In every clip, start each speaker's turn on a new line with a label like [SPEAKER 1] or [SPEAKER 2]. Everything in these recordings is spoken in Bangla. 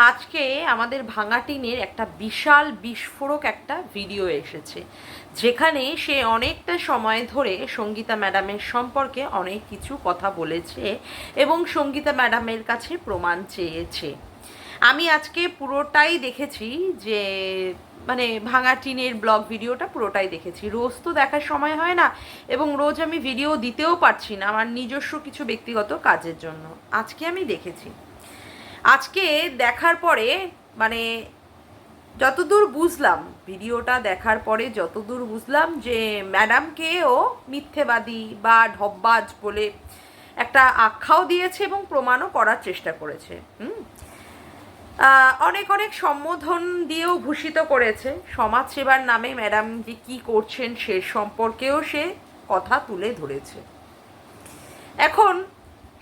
[SPEAKER 1] আজকে আমাদের ভাঙা টিনের একটা বিশাল বিস্ফোরক একটা ভিডিও এসেছে, যেখানে সে অনেকটা সময় ধরে সঙ্গীতা ম্যাডামের সম্পর্কে অনেক কিছু কথা বলেছে এবং সঙ্গীতা ম্যাডামের কাছে প্রমাণ চেয়েছে। আমি আজকে পুরোটাই দেখেছি, যে মানে ভাঙা টিনের ব্লগ ভিডিওটা পুরোটাই দেখেছি। রোজ তো দেখার সময় হয় না এবং রোজ আমি ভিডিও দিতেও পারছি না আমার নিজস্ব কিছু ব্যক্তিগত কাজের জন্য। আজকে আমি দেখেছি। আজকে দেখার পরে মানে যতদূর বুঝলাম, ভিডিওটা দেখার পরে যতদূর বুঝলাম যে ম্যাডামকেও মিথ্যেবাদী বা ঢপবাজ বলে একটা আখ্যাও দিয়েছে এবং প্রমাণও করার চেষ্টা করেছে। অনেক অনেক সম্বোধন দিয়েও ভূষিত করেছে। সমাজসেবার নামে ম্যাডাম যে কী করছেন সে সম্পর্কেও সে কথা তুলে ধরেছে। এখন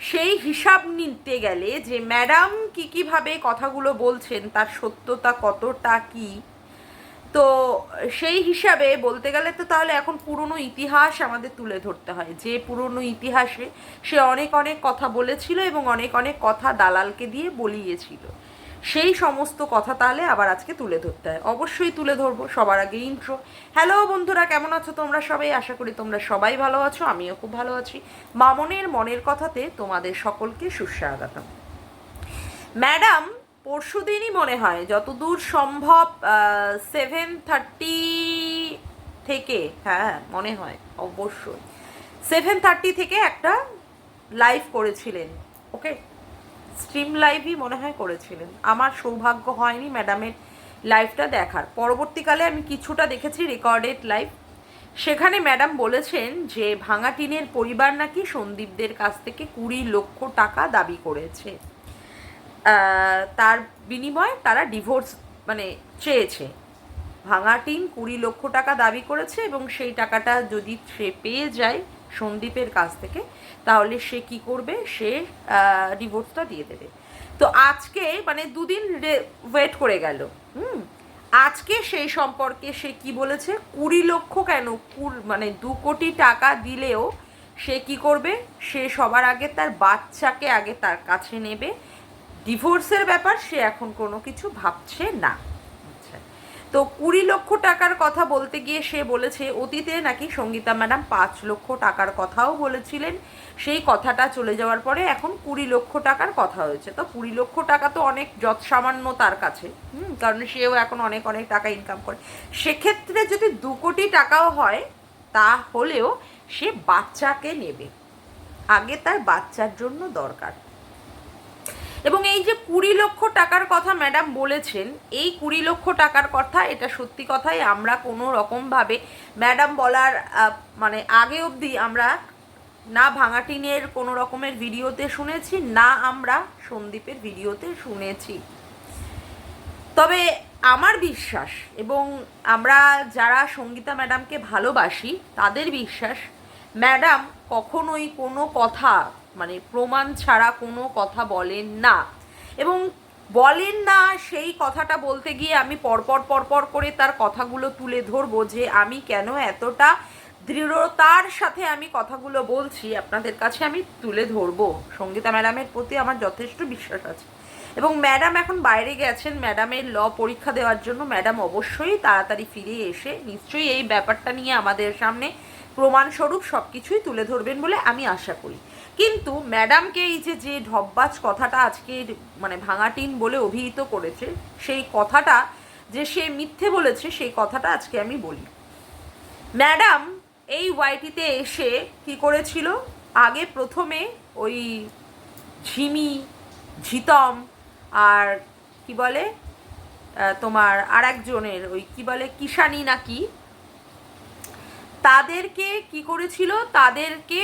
[SPEAKER 1] সেই হিসাব নিতে গেলে যে ম্যাডাম কীভাবে কথাগুলো বলছেন তার সত্যতা কতটা কী, তো সেই হিসাবে বলতে গেলে তো তাহলে এখন পুরনো ইতিহাস আমাদের তুলে ধরতে হয়, যে পুরনো ইতিহাসে সে অনেক অনেক কথা বলেছিল এবং অনেক অনেক কথা দালালকে দিয়ে বলিয়েছিল। সেই সমস্ত কথা তাহলে আবার আজকে তুলে ধরতে হয়। অবশ্যই তুলে ধরবো। সবার আগে ইন্ট্রো। হ্যালো বন্ধুরা, কেমন আছো তোমরা সবাই? আশা করি তোমরা সবাই ভালো আছো, আমিও খুব ভালো আছি। মামনের মনের কথাতে তোমাদের সকলকে সুস্বাগতম। ম্যাডাম পরশুদিনই মনে হয় যতদূর সম্ভব 7:30 থেকে, হ্যাঁ মনে হয় অবশ্যই 7:30 থেকে একটা লাইভ করেছিলেন। ওকে, স্ট্রিম লাইভই মনে হয় করেছিলেন। আমার সৌভাগ্য হয়নি ম্যাডামের লাইভটা দেখার। পরবর্তীকালে আমি কিছুটা দেখেছি রেকর্ডেড লাইভ। সেখানে ম্যাডাম বলেছেন যে ভাঙা টিনের পরিবার নাকি সন্দীপদের কাছ থেকে 20 লক্ষ টাকা দাবি করেছে। তার বিনিময়ে তারা ডিভোর্স মানে চেয়েছে। ভাঙা টিন 20 লক্ষ টাকা দাবি করেছে এবং সেই টাকাটা যদি সে পেয়ে যায় সন্দীপের কাছ থেকে, তাহলে সে কি করবে, সে ডিভোর্সটা দিয়ে দেবে। তো আজকে মানে দুদিন ওয়েট করে গেল। আজকে সেই সম্পর্কে সে কি বলেছে, 20 লক্ষ কেন, মানে 2 কোটি টাকা দিলেও সে কি করবে, সে সবার আগে তার বাচ্চাকে আগে তার কাছে নেবে। ডিভোর্সের ব্যাপার সে এখন কোনো কিছু ভাবছে না। তো 20 লক্ষ টাকার কথা বলতে গিয়ে সে বলেছে অতীতে নাকি সঙ্গীতা ম্যাডাম 5 লক্ষ টাকার কথাও বলেছিলেন। সেই কথাটা চলে যাওয়ার পরে এখন 20 লক্ষ টাকার কথা হয়েছে। তো 20 লক্ষ টাকা তো অনেক যৎসামান্য তার কাছে, কারণ সেও এখন অনেক অনেক টাকা ইনকাম করে। সেক্ষেত্রে যদি 2 কোটি টাকাও হয় তাহলেও সে বাচ্চাকে নেবে, আগে তার বাচ্চার জন্য দরকার। এবং এই যে 20 লক্ষ টাকার কথা ম্যাডাম বলেছেন, এই 20 লক্ষ টাকার কথা, এটা সত্যি কথাই আমরা কোনো রকমভাবে ম্যাডাম বলার মানে আগে অবধি আমরা না ভাঙা টিনের কোনো রকমের ভিডিওতে শুনেছি, না আমরা সন্দীপের ভিডিওতে শুনেছি। তবে আমার বিশ্বাস, এবং আমরা যারা সঙ্গীতা ম্যাডামকে ভালোবাসি তাদের বিশ্বাস, ম্যাডাম কখনোই কোনো কথা মানে প্রমাণ ছাড়া কোনো কথা বলেন না। এবং বলেন না, সেই কথাটা বলতে গিয়ে আমি পরপর করে তার কথাগুলো তুলে ধরবো, যে আমি কেন এতটা দৃঢ়তার সাথে আমি কথাগুলো বলছি আপনাদের কাছে আমি তুলে ধরবো। সঙ্গীতা ম্যাডামের প্রতি আমার যথেষ্ট বিশ্বাস আছে এবং ম্যাডাম এখন বাইরে গেছেন ম্যাডামের ল পরীক্ষা দেওয়ার জন্য। ম্যাডাম অবশ্যই তাড়াতাড়ি ফিরে এসে নিশ্চয়ই এই ব্যাপারটা নিয়ে আমাদের সামনে প্রমাণস্বরূপ সব কিছুই তুলে ধরবেন বলে আমি আশা করি। কিন্তু ম্যাডামকে এই যে ঢপবাজ কথাটা আজকে মানে ভাঙা টিন বলে অভিহিত করেছে, সেই কথাটা যে সে মিথ্যে বলেছে, সেই কথাটা আজকে আমি বলি। ম্যাডাম এই ওয়াইটিতে এসে কি করেছিল, আগে প্রথমে ওই ঝিতম আর কি বলে তোমার আর একজনের ওই কি বলে কিষানি নাকি, তাদেরকে কি করেছিল, তাদেরকে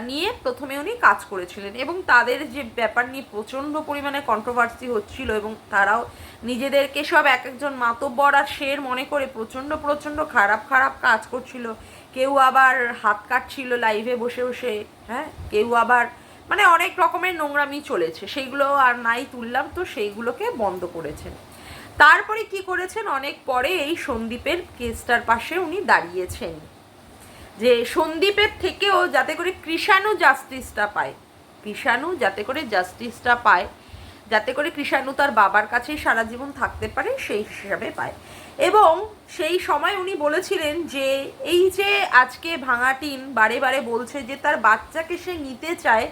[SPEAKER 1] নিয়ে প্রথমে উনি কাজ করেছিলেন এবং তাদের যে ব্যাপার নিয়ে প্রচণ্ড পরিমাণে কন্ট্রোভার্সি হচ্ছিল এবং তারাও নিজেদেরকে সব এক একজন মাতব্বর আর শের মনে করে প্রচণ্ড খারাপ কাজ করছিল। কেউ আবার হাত কাটছিল লাইভে বসে বসে, হ্যাঁ, কেউ আবার মানে অনেক রকমের নোংরামি চলেছে, সেইগুলো আর নাই তুললাম, তো সেইগুলোকে বন্ধ করেছেন। তারপরে কি করেছেন, অনেক পরে এই সন্দীপের কেসটার পাশে উনি দাঁড়িয়েছেন, যে সন্দীপের থেকেও যাতে করে কৃষাণু জাস্টিসটা পায়, যাতে করে কৃষাণু তার বাবার কাছেই সারা জীবন থাকতে পারে সেই হিসাবে পায়। এবং সেই সময় উনি বলেছিলেন যে এই যে আজকে ভাঙাটিন বারে বারে বলছে যে তার বাচ্চাকে সে নিতে চায়,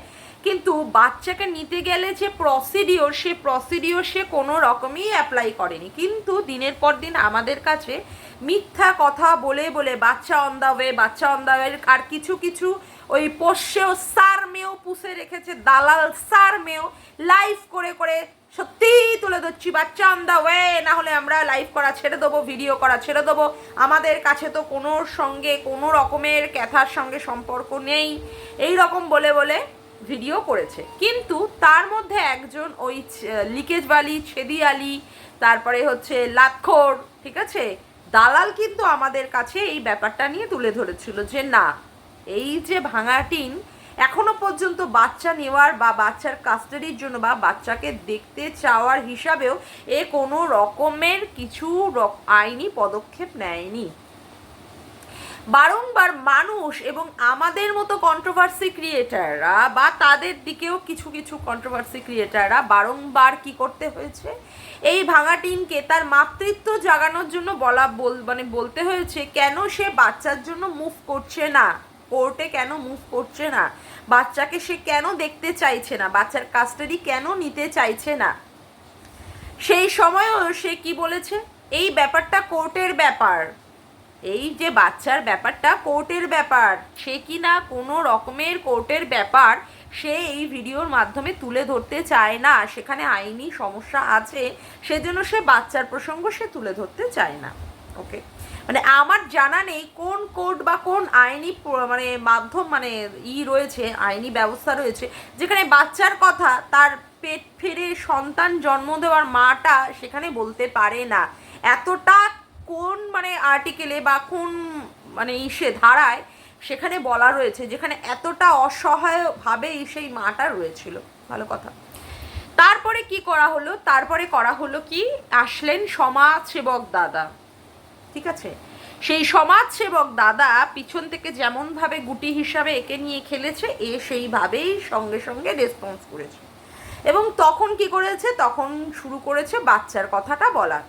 [SPEAKER 1] কিন্তু বাচ্চাকে নিতে গেলে যে প্রসিডিওর সে কোনো রকমই অ্যাপ্লাই করেনি, কিন্তু দিনের পর দিন আমাদের কাছে মিথ্যা কথা বলে বলে বাচ্চা অন দ্য ওয়ে আর কিছু কিছু ওই পোষ্যেও সার মেয়েও পুষে রেখেছে, দালাল সার মেয়েও লাইভ করে করে সত্যিই তুলে ধরছি বাচ্চা অন দ্য ওয়ে, না হলে আমরা লাইভ করা ছেড়ে দেবো, ভিডিও করা ছেড়ে দেবো, আমাদের কাছে তো কোনোর সঙ্গে কোনো রকমের ক্যাথার সঙ্গে সম্পর্ক নেই, এই রকম বলে বলে ভিডিও করেছে। কিন্তু তার মধ্যে একজন ওই লিকেজবালি ছেদি আলি, তারপরে হচ্ছে লাতখোর, ঠিক আছে, দালাল কিন্তু আমাদের কাছে এই ব্যাপারটা নিয়ে তুলে ধরেছিল যে না, এই যে ভাঙাটিন এখনো পর্যন্ত বাচ্চা নেওয়ার বা বাচ্চার কাস্টাডির জন্য বা বাচ্চাকে দেখতে চাওয়ার হিসাবেও এ কোনো রকমের কিছু আইনি পদক্ষেপ নেয়নি। বারংবার মানুষ এবং আমাদের মতো কন্ট্রোভার্সি ক্রিয়েটাররা বা তাদের দিকেও কিছু কিছু কন্ট্রোভার্সি ক্রিয়েটাররা বারংবার কি করতে হয়েছে, এই ভাঙাটিনকে তার মাতৃত্ব জাগানোর জন্য বলতে হয়েছে কেন সে বাচ্চার জন্য মুভ করছে না, কোর্টে কেন মুভ করছে না, বাচ্চাকে সে কেন দেখতে চাইছে না, বাচ্চার কাস্টাডি কেন নিতে চাইছে না। সেই সময়ও সে কি বলেছে, এই ব্যাপারটা কোর্টের ব্যাপার, এই যে বাচ্চার ব্যাপারটা কোর্টের ব্যাপার, সে কি না কোনো রকমের কোর্টের ব্যাপার সে এই ভিডিওর মাধ্যমে তুলে ধরতে চায় না, সেখানে আইনি সমস্যা আছে সেজন্য সে বাচ্চার প্রসঙ্গ সে তুলে ধরতে চায় না। ওকে, মানে আমার জানা নেই কোন কোর্ট বা কোন আইনি মাধ্যম রয়েছে, আইনি ব্যবস্থা রয়েছে যেখানে বাচ্চার কথা তার পেট ফেরে সন্তান জন্ম দেওয়ার মাটা সেখানে বলতে পারে না। এতটা কোন আর্টিকেলে বা কোন ধারায় সেখানে বলা রয়েছে যেখানে এতটা অসহায়ভাবেই সেই মাটা রয়েছিল। ভালো কথা। তারপরে কি করা হলো, তারপরে করা হলো কি, আসলেন সমাজসেবক দাদা, ঠিক আছে, সেই সমাজসেবক দাদা পিছন থেকে যেমনভাবে গুটি হিসাবে একে নিয়ে খেলেছে, এ সেইভাবেই সঙ্গে সঙ্গে রেসপন্স করেছে এবং তখন কি করেছে, তখন শুরু করেছে বাচ্চার কথাটা বলা।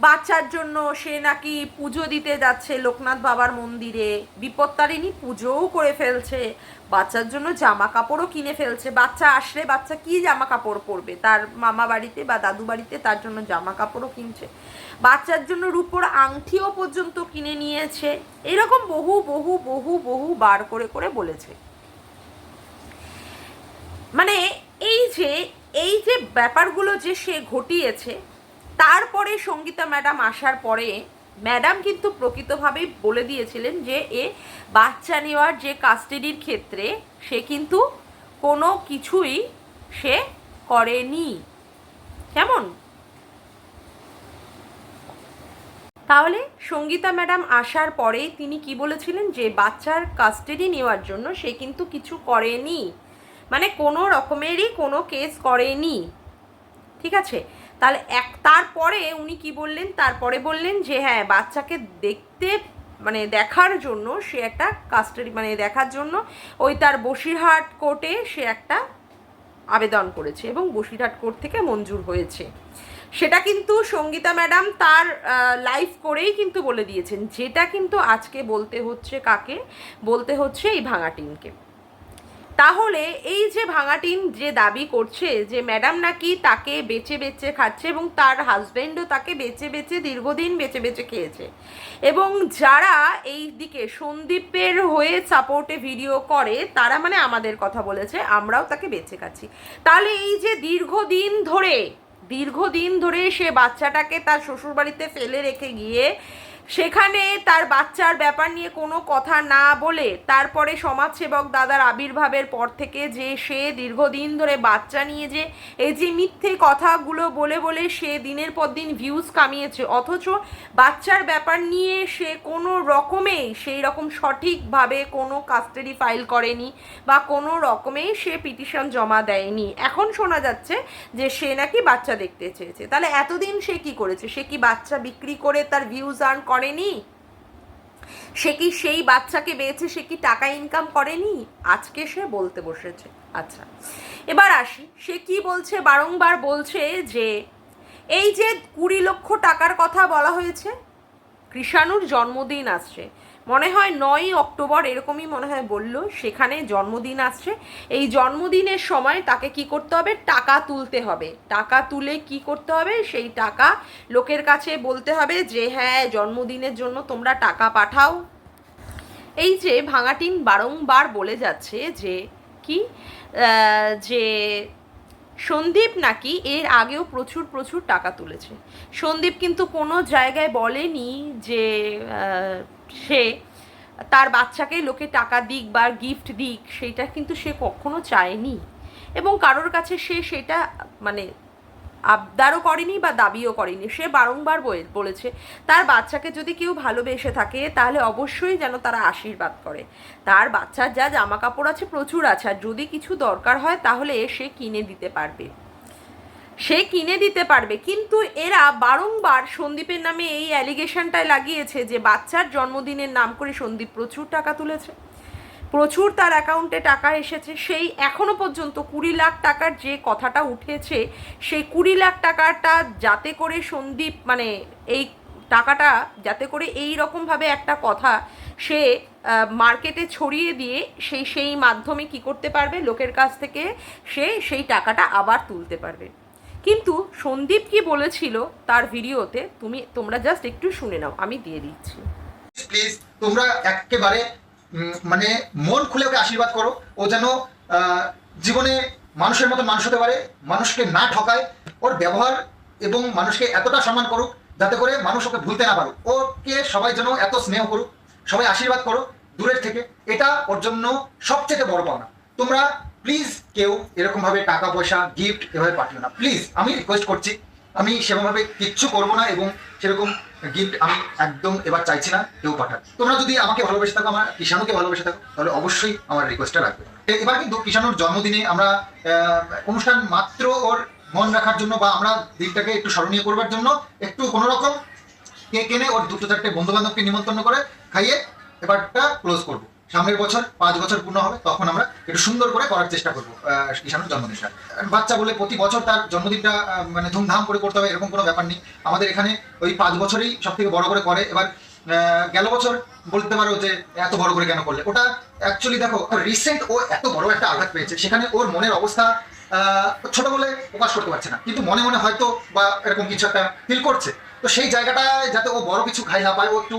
[SPEAKER 1] বাচ্চার জন্য সে নাকি পুজো দিতে যাচ্ছে লোকনাথ বাবার মন্দিরে, বিপত্তারিণী পুজোও করে ফেলছে, বাচ্চার জন্য জামা কাপড়ও কিনে ফেলছে। বাচ্চা আসলে বাচ্চা কি জামা কাপড় পরবে, তার মামা বাড়িতে বা দাদু বাড়িতে তার জন্য জামা কাপড়ও কিনছে, বাচ্চার জন্য রূপোর আংটিও পর্যন্ত কিনে নিয়েছে। এরকম বহু বহু বহু বহু বার করে করে বলেছে। এই যে ব্যাপারগুলো যে সে ঘটিয়েছে, তারপরে সঙ্গীতা ম্যাডাম আসার পরে ম্যাডাম কিন্তু প্রকৃতভাবেই বলে দিয়েছিলেন যে এ বাচ্চা নেওয়ার যে কাস্টাডির ক্ষেত্রে সে কিন্তু কোনো কিছুই সে করেনি। কেমন? তাহলে সঙ্গীতা ম্যাডাম আসার পরে তিনি কি বলেছিলেন যে বাচ্চার কাস্টাডি নেওয়ার জন্য সে কিন্তু কিছু করেনি, কোনো রকমেরই কোনো কেস করেনি, ঠিক আছে। তাহলে তারপরে উনি কি বললেন, তারপরে বললেন যে হ্যাঁ বাচ্চাকে দেখার জন্য সে একটা কাস্টাডি দেখার জন্য ওই তার বসিরহাট কোর্টে সে একটা আবেদন করেছে এবং বসিরহাট কোর্ট থেকে মঞ্জুর হয়েছে। সেটা কিন্তু সঙ্গীতা ম্যাডাম তার লাইভ করেই কিন্তু বলে দিয়েছেন, যেটা কিন্তু আজকে বলতে হচ্ছে কাকে, বলতে হচ্ছে এই ভাঙাটিনকে। তাহলে এই যে ভাঙাটিন যে দাবি করছে যে ম্যাডাম নাকি তাকে বেচে বেচে খাচ্ছে এবং তার হাজব্যান্ডও তাকে বেচে বেচে দীর্ঘদিন বেচে বেচে খেয়েছে, এবং যারা এই দিকে সন্দীপের হয়ে সাপোর্টে ভিডিও করে তারা আমাদের কথা বলেছে আমরাও তাকে বেচে খাচ্ছি। তাহলে এই যে দীর্ঘদিন ধরে সে বাচ্চাটাকে তার শ্বশুরবাড়িতে ফেলে রেখে গিয়ে সেখানে তার বাচ্চার ব্যাপার নিয়ে কোনো কথা না বলে তারপরে সমাজসেবক দাদার আবির্ভাবের পর থেকে যে সে দীর্ঘদিন ধরে বাচ্চা নিয়ে যে এই যে মিথ্যে কথাগুলো বলে বলে সে দিনের পর দিন ভিউজ কামিয়েছে, অথচ বাচ্চার ব্যাপার নিয়ে সে কোনো রকমেই সেই রকম সঠিকভাবে কোনো কাস্টাডি ফাইল করেনি বা কোনো রকমেই সে পিটিশন জমা দেয়নি। এখন শোনা যাচ্ছে যে সে নাকি বাচ্চা দেখতে চেয়েছে। তাহলে এতদিন সে কি করেছে? সে কি বাচ্চা বিক্রি করে তার ভিউজ আর্ন করেনি? সে কি সেই বাচ্চাকে বেঁচে সে কি টাকা ইনকাম করেনি? আজকে সে বলতে বসেছে। আচ্ছা, এবার আসি, সে কি বলছে, বারংবার বলছে যে এই যে 20 লক্ষ টাকার কথা বলা হয়েছে, কৃষাণুর জন্মদিন আসছে, মনে হয় 9ই অক্টোবর এরকমই মনে হয় বললো, সেখানে জন্মদিন আসছে। এই জন্মদিনের সময় তাকে কি করতে হবে? টাকা তুলতে হবে। টাকা তুলে কি করতে হবে? সেই টাকা লোকের কাছে বলতে হবে যে হ্যাঁ জন্মদিনের জন্য তোমরা টাকা পাঠাও। এই যে ভাঙাটিন বারংবার বলে যাচ্ছে যে কি যে সন্দীপ নাকি এর আগেও প্রচুর প্রচুর টাকা তুলেছে। সন্দীপ কিন্তু কোনো জায়গায় বলেনি যে সে তার বাচ্চাকে লোকে টাকা দিক বা গিফট দিক, সেটা কিন্তু সে কখনো চায়নি এবং কারোর কাছে সে সেটা মানে আবদারও করেনি বা দাবিও করেনি। সে বারংবার বলেছে তার বাচ্চাকে যদি কেউ ভালোবেসে থাকে তাহলে অবশ্যই যেন তারা আশীর্বাদ করে। তার বাচ্চার যা জামা কাপড় আছে প্রচুর আছে, আর যদি কিছু দরকার হয় তাহলে সে কিনে দিতে পারবে, সে কিনে দিতে পারবে। কিন্তু এরা বারংবার সন্দীপের নামে এই অ্যালিগেশনটায় লাগিয়েছে যে বাচ্চার জন্মদিনের নাম করে সন্দীপ প্রচুর টাকা তুলেছে, প্রচুর তার অ্যাকাউন্টে টাকা এসেছে। সেই এখনো পর্যন্ত 20 লাখ টাকার যে কথাটা উঠেছে, সেই 20 লাখ টাকাটা যাতে করে সন্দীপ মানে এই টাকাটা যাতে করে এই রকমভাবে একটা কথা সে মার্কেটে ছড়িয়ে দিয়ে সেই মাধ্যমে কি করতে পারবে, লোকের কাছ থেকে সে সেই টাকাটা আবার তুলতে পারবে। কিন্তু সন্দীপ কি বলেছিল তার ভিডিওতে তোমরা জাস্ট একটু শুনে নাও, আমি দিয়ে দিচ্ছি।
[SPEAKER 2] প্লিজ তোমরা একেবারে মানে মন খুলে ওকে আশীর্বাদ করো, ও যেন জীবনে মানুষের মতো মানুষ হতে পারে, মানুষকে না ঠকায়, ওর ব্যবহার এবং মানুষকে এতটা সম্মান করুক যাতে করে মানুষ ওকে ভুলতে না পারুক, ওকে সবাই যেন এত স্নেহ করুক, সবাই আশীর্বাদ করো দূরের থেকে, এটা ওর জন্য সবচেয়ে বড় পাওনা। তোমরা প্লিজ কেউ এরকম ভাবে টাকা পয়সা গিফট এভাবে পাঠিও না, প্লিজ আমি রিকোয়েস্ট করছি। আমি সেভাবে কিচ্ছু করবো না এবং সেরকম গিফট আমি একদম এবার চাইছি না কেউ পাঠাক। তোমরা যদি আমাকে ভালোবেসে থাকো, আমার কৃষাণুকে ভালোবেসে থাকো, তাহলে অবশ্যই আমার রিকোয়েস্টটা রাখবে। এবার কিন্তু কৃষাণুর জন্মদিনে আমরা অনুষ্ঠান মাত্র ওর মন রাখার জন্য বা আমরা দিনটাকে একটু স্মরণীয় করবার জন্য একটু কোনো রকম কেক এনে ওর 2-4টে বন্ধু বান্ধবকে নিমন্ত্রণ করে খাইয়ে এবারটা ক্লোজ করবো। সামনের বছর 5 বছর পূর্ণ হবে, তখন আমরা একটু সুন্দর করে করার চেষ্টা করবো কৃষাণুর জন্মদিনটা। বাচ্চা বলে প্রতি বছর তার জন্মদিনটা মানে ধুমধাম করে করতে হবে এরকম কোনো ব্যাপার নেই। আমাদের এখানে ওই 5 বছরেই সব থেকে বড় করে করে। এবার গেল বছর বলতে পারো যে এত বড় করে কেন করলে, ওটা অ্যাকচুয়ালি দেখো রিসেন্ট ও এত বড় একটা আঘাত পেয়েছে, সেখানে ওর মনের অবস্থা ছোট বলে প্রকাশ করতে পারছে না, কিন্তু মনে মনে হয়তো বা এরকম কিছু একটা ফিল করছে। তো সেই জায়গাটায় যাতে ও বড় কিছু খাই না পায়, ও একটু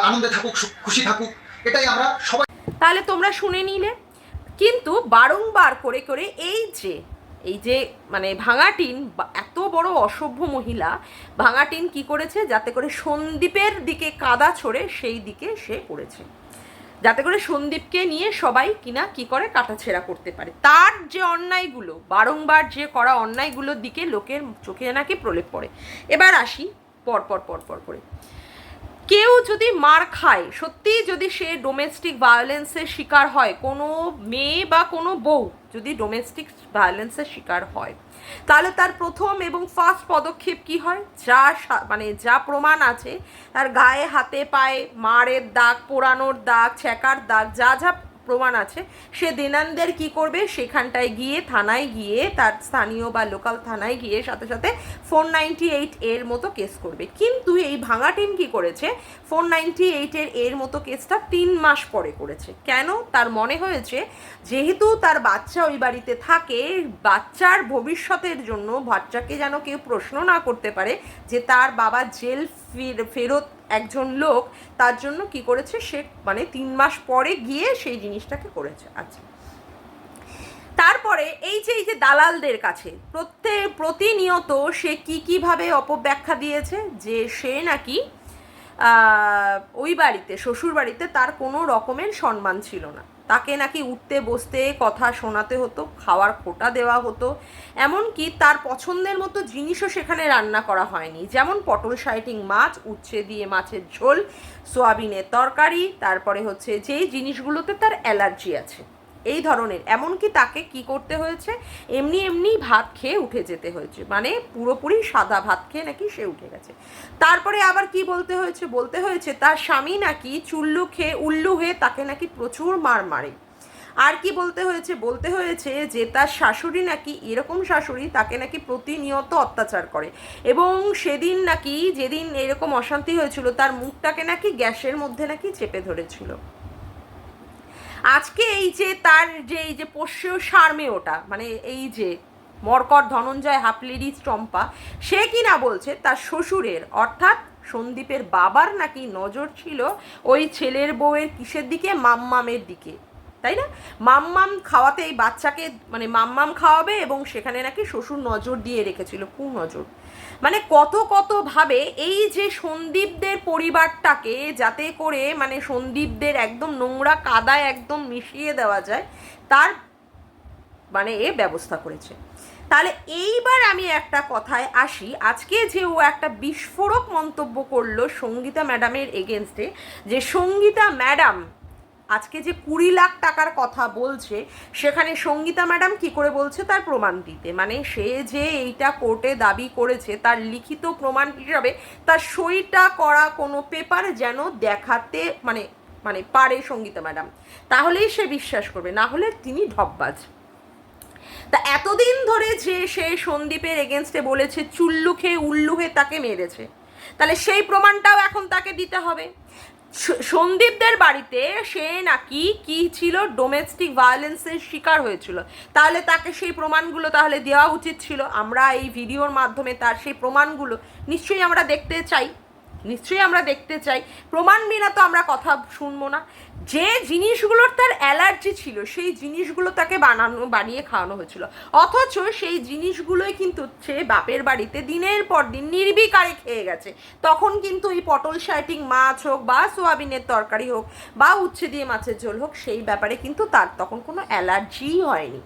[SPEAKER 2] আনন্দে থাকুক, খুশি থাকুক, এটাই আমরা সবাই।
[SPEAKER 1] তাহলে তোমরা শুনে নিলে। কিন্তু বারংবার করে করে এই যে মানে ভাঙাটিন এত বড় অসভ্য মহিলা ভাঙাটিন কি করেছে, যাতে করে সন্দীপের দিকে কাদা ছড়ে সেই দিকে সে করেছে, যাতে করে সন্দীপকে নিয়ে সবাই কিনা কি করে কাটাছেঁড়া করতে পারে। তার যে অন্যায়গুলো বারংবার যে করা অন্যায়গুলোর দিকে লোকের চোখে নাকি প্রলেপ পড়ে। এবার আসি পর করে, কেউ যদি মার খায়, সত্যিই যদি সে ডোমেস্টিক ভায়োলেন্সের শিকার হয়, কোনো মেয়ে বা কোনো বউ যদি ডোমেস্টিক ভায়োলেন্সের শিকার হয়, তাহলে তার প্রথম এবং ফার্স্ট পদক্ষেপ কি হয়, যা প্রমাণ আছে তার গায়ে হাতে পায়ে মারের দাগ, পোড়ানোর দাগ, ছ্যাঁকার দাগ, যা প্রমাণ আছে, সে দিনান্দের কি করবে, সেখানটায় গিয়ে থানায় গিয়ে তার স্থানীয় বা লোকাল থানায় গিয়ে সাথে সাথে 498 এর মতো কেস করবে। কিন্তু এই ভাঙাটিন কি করেছে, 498 এর মতো কেসটা 3 মাস পরে করেছে। কেন? তার মনে হয়েছে যেহেতু তার বাচ্চা ওই বাড়িতে থাকে, বাচ্চার ভবিষ্যতের জন্য বাচ্চাকে যেন কেউ প্রশ্ন না করতে পারে যে তার বাবা জেল ফেরত একজন লোক, তার জন্য কি করেছে সে মানে 3 মাস পরে গিয়ে সেই জিনিসটাকে করেছে। আচ্ছা, তারপরে এই যে দালালদের কাছে প্রতিনিয়ত সে কীভাবে অপব্যাখ্যা দিয়েছে যে সে নাকি ওই বাড়িতে শ্বশুর বাড়িতে তার কোনো রকমের সম্মান ছিল না, তাকে নাকি উঠতে বসতে কথা শোনাতে হতো, খাওয়ার খোটা দেওয়া হতো, এমনকি তার পছন্দের মতো জিনিসও সেখানে রান্না করা হয়নি, যেমন পটল শাইটিং মাছ, উচ্ছে দিয়ে মাছের ঝোল, সোয়াবিনের তরকারি, তারপরে হচ্ছে যেই জিনিসগুলোতে তার অ্যালার্জি আছে। এই ধরনের, এমনকি তাকে কি করতে হয়েছে, এমনি এমনি ভাত খেয়ে উঠে যেতে হয়েছে, মানে পুরোপুরি সাদা ভাত খেয়ে নাকি সে উঠে গেছে। তারপরে আবার কি বলতে হয়েছে তার স্বামী নাকি উল্লু হয়ে তাকে নাকি প্রচুর মার মারে। আর কি বলতে হয়েছে যে তার শাশুড়ি নাকি, এরকম শাশুড়ি তাকে নাকি প্রতিনিয়ত অত্যাচার করে, এবং সেদিন নাকি যেদিন এরকম অশান্তি হয়েছিল তার মুখটাকে নাকি গ্যাসের মধ্যে নাকি চেপে ধরেছিল। আজকে এই যে পোষ্য সারমেয়টা, মানে এই যে মরকট ধনঞ্জয় হাফলিডি চম্পা, সে কিনা বলছে তার শ্বশুরের অর্থাৎ সন্দীপের বাবার নাকি নজর ছিল ওই ছেলের বউয়ের কিসের দিকে, মাম্মামের দিকে, তাই না? মাম্মাম খাওয়াতে, এই বাচ্চাকে মানে মাম্মাম খাওয়াবে, এবং সেখানে নাকি শ্বশুর নজর দিয়ে রেখেছিল, কুনজর। মানে কতভাবে এই যে সন্দীপদের পরিবারটাকে যাতে করে মানে সন্দীপদের একদম নোংরা কাদায় একদম মিশিয়ে দেওয়া যায়, তার মানে ব্যবস্থা করেছে। তাহলে এইবার আমি একটা কথায় আসি, আজকে যে ও একটা বিস্ফোরক মন্তব্য করলো সঙ্গীতা ম্যাডামের এগেনস্টে, যে সঙ্গীতা ম্যাডাম আজকে যে 20 লাখ টাকার কথা বলছে, সেখানে সঙ্গীতা ম্যাডাম কি করে বলছে তার প্রমাণ দিতে, মানে সে যে এইটা কোর্টে দাবি করেছে তার লিখিত প্রমাণ হিসাবে তার সইটা করা কোনো পেপার যেন দেখাতে মানে পারে সঙ্গীতা ম্যাডাম, তাহলেই সে বিশ্বাস করবে, না হলে তিনি ঢপবাজ। তা এতদিন ধরে যে সে সন্দীপের এগেনস্টে বলেছে উল্লু হয়ে তাকে মেরেছে, তাহলে সেই প্রমাণটাও এখন তাকে দিতে হবে। সন্দীপদের বাড়িতে সে নাকি কি ছিল, ডোমেস্টিক ভায়োলেন্সের শিকার হয়েছিল, তাহলে তাকে সেই প্রমাণগুলো তাহলে দেওয়া উচিত ছিল। আমরা এই ভিডিওর মাধ্যমে তার সেই প্রমাণগুলো নিশ্চয়ই আমরা দেখতে চাই। প্রমাণ বিনা তো আমরা কথা শুনবো না। যে জিনিসগুলোর তার অ্যালার্জি ছিল সেই জিনিসগুলো তাকে বানিয়ে খাওয়ানো হয়েছিল, অথচ সেই জিনিসগুলোই কিন্তু সে বাপের বাড়িতে দিনের পর দিন নির্বিকারে খেয়ে গেছে। তখন কিন্তু এই পটল শাইটিং মাছ হোক বা সোয়াবিনের তরকারি হোক বা উচ্ছে দিয়ে মাছের ঝোল হোক, সেই ব্যাপারে কিন্তু তার তখন কোনো অ্যালার্জি হয়নি।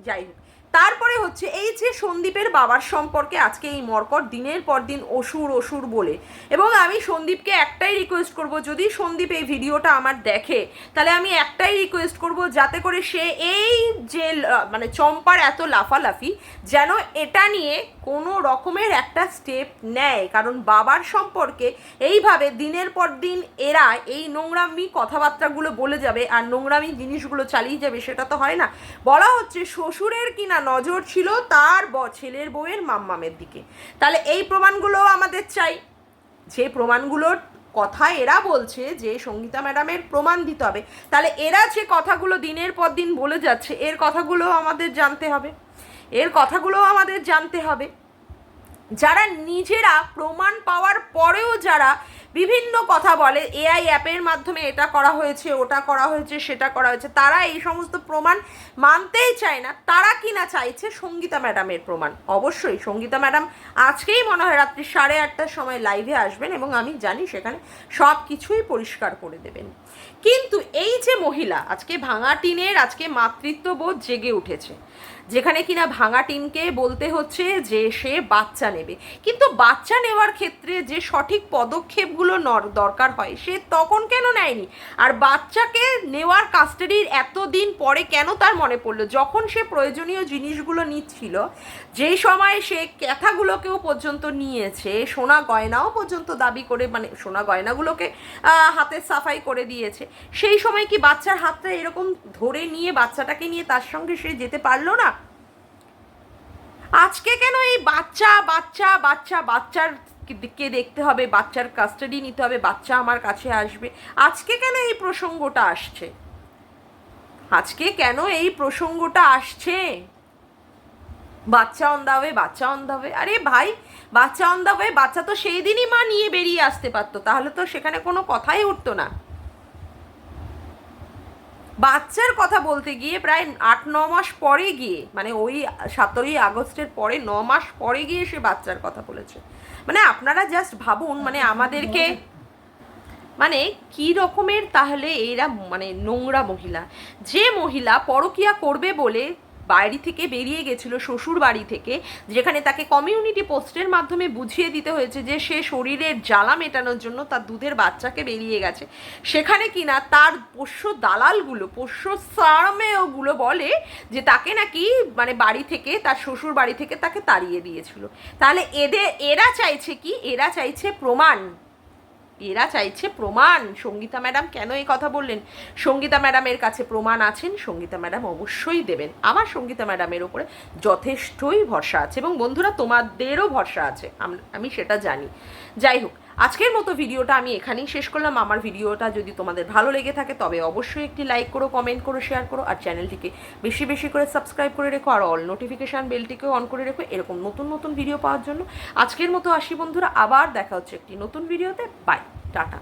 [SPEAKER 1] যাই হোক, তারপরে হচ্ছে এই যে সন্দীপের বাবার সম্পর্কে আজকে এই মরকট দিনের পর দিন অসুর বলে, এবং আমি সন্দীপকে একটাই রিকোয়েস্ট করব, যদি সন্দীপ এই ভিডিওটা আমার দেখে তাহলে আমি একটাই রিকোয়েস্ট করব, যাতে করে সে এই যে মানে চম্পার এত লাফালাফি যেন এটা নিয়ে কোনো রকমের একটা স্টেপ নেয়, কারণ বাবার সম্পর্কে এইভাবে দিনের পর দিন এরা এই নোংরামি কথাবার্তাগুলো বলে যাবে আর নোংরামি জিনিসগুলো চালিয়ে যাবে, সেটা তো হয় না। বলা হচ্ছে শ্বশুরের কিনা নজর ছিল তার ছেলের বউয়ের মাম্মামের দিকে, তাহলে এই প্রমাণগুলো আমাদের চাই। যে প্রমাণগুলোর কথা এরা বলছে যে সঙ্গীতা ম্যাডামের প্রমাণ দিতে হবে, তাহলে এরা যে কথাগুলো দিনের পর দিন বলে যাচ্ছে এর কথাগুলো আমাদের জানতে হবে। যারা নিজেরা প্রমাণ পাওয়ার পরেও যারা বিভিন্ন কথা বলে, এআই অ্যাপের মাধ্যমে এটা করা হয়েছে, ওটা করা হয়েছে, সেটা করা হয়েছে, তারা এই সমস্ত প্রমাণ মানতেই চায় না। তারা কিনা চাইছে সঙ্গীতা ম্যাডামের প্রমাণ। অবশ্যই সঙ্গীতা ম্যাডাম আজকেই মনে হয় রাত্রি 8:30টার সময় লাইভে আসবেন, এবং আমি জানি সেখানে সব কিছুই পরিষ্কার করে দেবেন। কিন্তু এই যে মহিলা আজকে ভাঙা টিনের আজকে মাতৃত্ববোধ জেগে উঠেছে, যেখানে কিনা ভাঙা টিনকে বলতে হচ্ছে যে সে বাচ্চা নেবে, কিন্তু বাচ্চা নেওয়ার ক্ষেত্রে যে সঠিক পদক্ষেপগুলো দরকার হয় সে তখন কেন নেয়নি? আর বাচ্চাকে নেওয়ার কাস্টাডির এতদিন পরে কেন তার মনে পড়লো, যখন সে প্রয়োজনীয় জিনিসগুলো নিচ্ছিল, যেই সময় সে ক্যাথাগুলোকেও পর্যন্ত নিয়েছে, সোনা গয়নাও পর্যন্ত দাবি করে, মানে সোনা গয়নাগুলোকে হাতের সাফাই করে দিয়েছে, সেই সময় কি বাচ্চার হাতটা এরকম ধরে নিয়ে বাচ্চাটাকে নিয়ে তার সঙ্গে সে যেতে পারলো না? আজকে কেন এই বাচ্চার কে দেখতে হবে, বাচ্চার কাস্টাডি নিতে হবে, বাচ্চা আমার কাছে আসবে, আজকে কেন এই প্রসঙ্গটা আসছে? বাচ্চা অন দা ওয়ে, আরে ভাই বাচ্চা অন দা ওয়ে, বাচ্চা তো সেই দিনই মা নিয়ে বেরিয়ে আসতে পারতো, তাহলে তো সেখানে কোনো কথাই উঠতো না। বাচ্চার কথা বলতে গিয়ে প্রায় 8-9 মাস পরে গিয়ে, মানে ওই 17ই আগস্টের পরে 9 মাস পরে গিয়ে সে বাচ্চার কথা বলেছে। মানে আপনারা জাস্ট ভাবুন, মানে আমাদেরকে মানে কি রকমের তাহলে এরা মানে নোংরা মহিলা, যে মহিলা পরকিয়া করবে বলে বাড়ি থেকে বেরিয়ে গেছিলো, শ্বশুর বাড়ি থেকে, যেখানে তাকে কমিউনিটি পোস্টের মাধ্যমে বুঝিয়ে দিতে হয়েছে যে সে শরীরের জ্বালা মেটানোর জন্য তার দুধের বাচ্চাকে বেরিয়ে গেছে, সেখানে কিনা তার পোষ্য দালালগুলো, পোষ্য সারমেয়গুলো বলে যে তাকে নাকি মানে বাড়ি থেকে, তার শ্বশুর বাড়ি থেকে তাকে তাড়িয়ে দিয়েছিল। তাহলে এরা চাইছে কি? এরা চাইছে প্রমাণ। এরা চাইছে প্রমাণ। সঙ্গীতা ম্যাডাম কেন এই কথা বললেন? সঙ্গীতা ম্যাডামের কাছে প্রমাণ আছেন, সঙ্গীতা ম্যাডাম অবশ্যই দেবেন। আমার সঙ্গীতা ম্যাডামের ওপরে যথেষ্টই ভরসা আছে, এবং বন্ধুরা তোমাদেরও ভরসা আছে, আমি সেটা জানি। যাই হোক, আজকের মতো ভিডিওটা আমি এখানেই শেষ করলাম। আমার ভিডিওটা যদি তোমাদের ভালো লেগে থাকে তবে অবশ্যই একটি লাইক করো, কমেন্ট করো, শেয়ার করো, আর চ্যানেলটিকে বেশি বেশি করে সাবস্ক্রাইব করে রেখো, আর অল নোটিফিকেশান বেলটিকেও অন করে রেখো এরকম নতুন নতুন ভিডিও পাওয়ার জন্য। আজকের মতো আসি বন্ধুরা, আবার দেখা হচ্ছে একটি নতুন ভিডিওতে। Bye, tata.